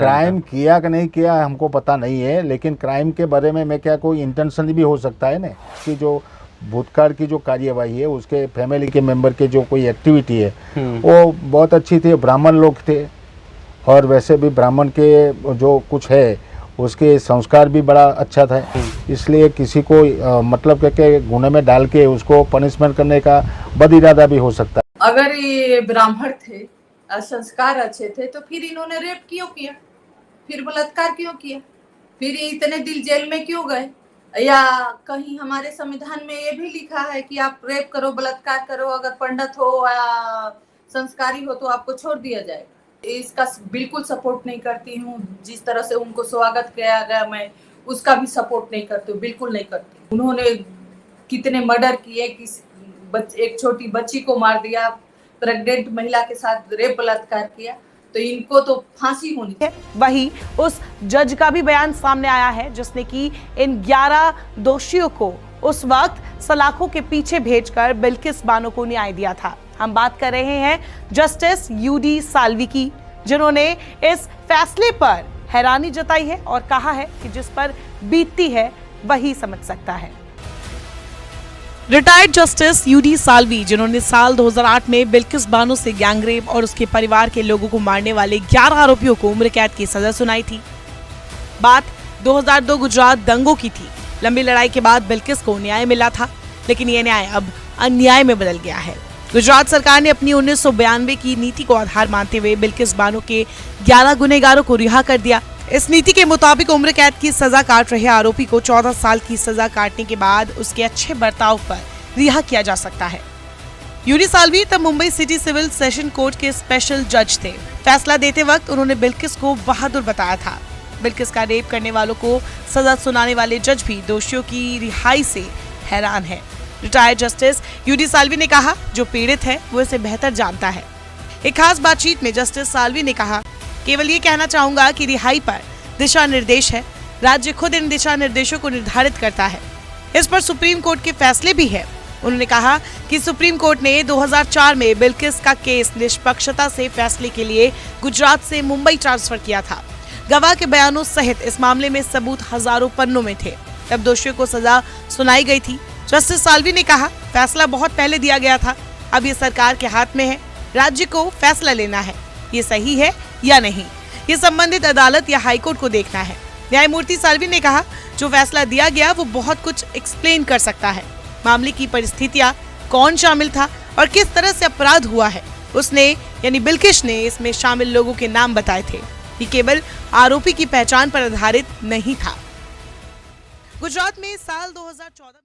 Crime किया कि नहीं किया हमको पता नहीं है, लेकिन क्राइम के बारे में मैं क्या कोई इंटेंशन भी हो सकता है ना कि जो भूतकाल की जो कार्यवाही है उसके फैमिली के मेंबर के जो कोई एक्टिविटी है वो बहुत अच्छी थी, ब्राह्मण लोग थे और वैसे भी ब्राह्मण के जो कुछ है उसके संस्कार भी बड़ा अच्छा था, इसलिए किसी को मतलब के गुने में डाल के उसको पनिशमेंट करने का बद इरादा भी हो सकता है। अगर ये ब्राह्मण थे, संस्कार अच्छे थे, तो फिर इन्होंने रेप क्यों किया, फिर बलात्कार क्यों किया, फिर ये इतने दिल जेल में क्यों गए? या कहीं हमारे संविधान में ये भी लिखा है कि आप रेप करो, बलात्कार करो, अगर पंडित हो या संस्कारी हो तो आपको छोड़ दिया जाए? इसका बिल्कुल सपोर्ट नहीं करती हूँ। जिस तरह से उनको स्वागत किया गया मैं उसका भी सपोर्ट नहीं करती हूँ, बिल्कुल नहीं करती। उन्होंने कितने मर्डर किए, एक छोटी बच्ची को मार दिया, प्रेग्नेंट महिला के साथ रेप बलात्कार किया, तो इनको तो फांसी होनी है। वहीं उस जज का भी बयान सामने आया है जिसने कि इन 11 दोषियों को उस वक्त सलाखों के पीछे भेजकर बिल्किस बानो को न्याय दिया था। हम बात कर रहे हैं जस्टिस यूडी साल्वी की, जिन्होंने इस फैसले पर हैरानी जताई है और कहा है कि जिस पर बीतती है वही समझ सकता है। रिटायर्ड जस्टिस यूडी साल्वी, जिन्होंने साल 2008 में बिल्किस बानो से गैंगरेप और उसके परिवार के लोगों को मारने वाले 11 आरोपियों को उम्र कैद की सजा सुनाई थी। बात 2002 गुजरात दंगों की थी। लंबी लड़ाई के बाद बिल्किस को न्याय मिला था, लेकिन यह न्याय अब अन्याय में बदल गया है। गुजरात सरकार ने अपनी 1992 की नीति को आधार मानते हुए बिल्किस बानो के 11 गुनहगारों को रिहा कर दिया। इस नीति के मुताबिक उम्र कैद की सजा काट रहे आरोपी को 14 साल की सजा काटने के बाद उसके अच्छे बर्ताव पर रिहा किया जा सकता है। यूडी साल्वी तब Mumbai city civil session court के स्पेशल जज थे। फैसला देते वक्त उन्होंने बिल्किस को बहादुर बताया था। बिल्किस का रेप करने वालों को सजा सुनाने वाले जज भी दोषियों की रिहाई से हैरान है। रिटायर्ड जस्टिस यूडी साल्वी ने कहा, जो पीड़ित है वो इसे बेहतर जानता है। एक खास बातचीत में जस्टिस साल्वी ने कहा, केवल ये कहना चाहूंगा कि रिहाई पर दिशा निर्देश है, राज्य खुद इन दिशा निर्देशों को निर्धारित करता है। इस पर सुप्रीम कोर्ट के फैसले भी है। उन्होंने कहा कि सुप्रीम कोर्ट ने 2004 में बिल्किस का केस निष्पक्षता से फैसले के लिए गुजरात से मुंबई ट्रांसफर किया था। गवाह के बयानों सहित इस मामले में सबूत हजारों पन्नों में थे। तब दोषियों को सजा सुनाई गई थी। जस्टिस साल्वी ने कहा, फैसला बहुत पहले दिया गया था, अब ये सरकार के हाथ में है, राज्य को फैसला लेना है, ये सही है या नहीं, ये संबंधित अदालत या हाईकोर्ट को देखना है। न्यायमूर्ति साल्वी ने कहा, जो फैसला दिया गया वो बहुत कुछ एक्सप्लेन कर सकता है। मामले की परिस्थितियां, कौन शामिल था और किस तरह से अपराध हुआ है, उसने यानी बिल्किस ने इसमें शामिल लोगों के नाम बताए थे। ये केवल आरोपी की पहचान पर आधारित नहीं था। गुजरात में साल 2014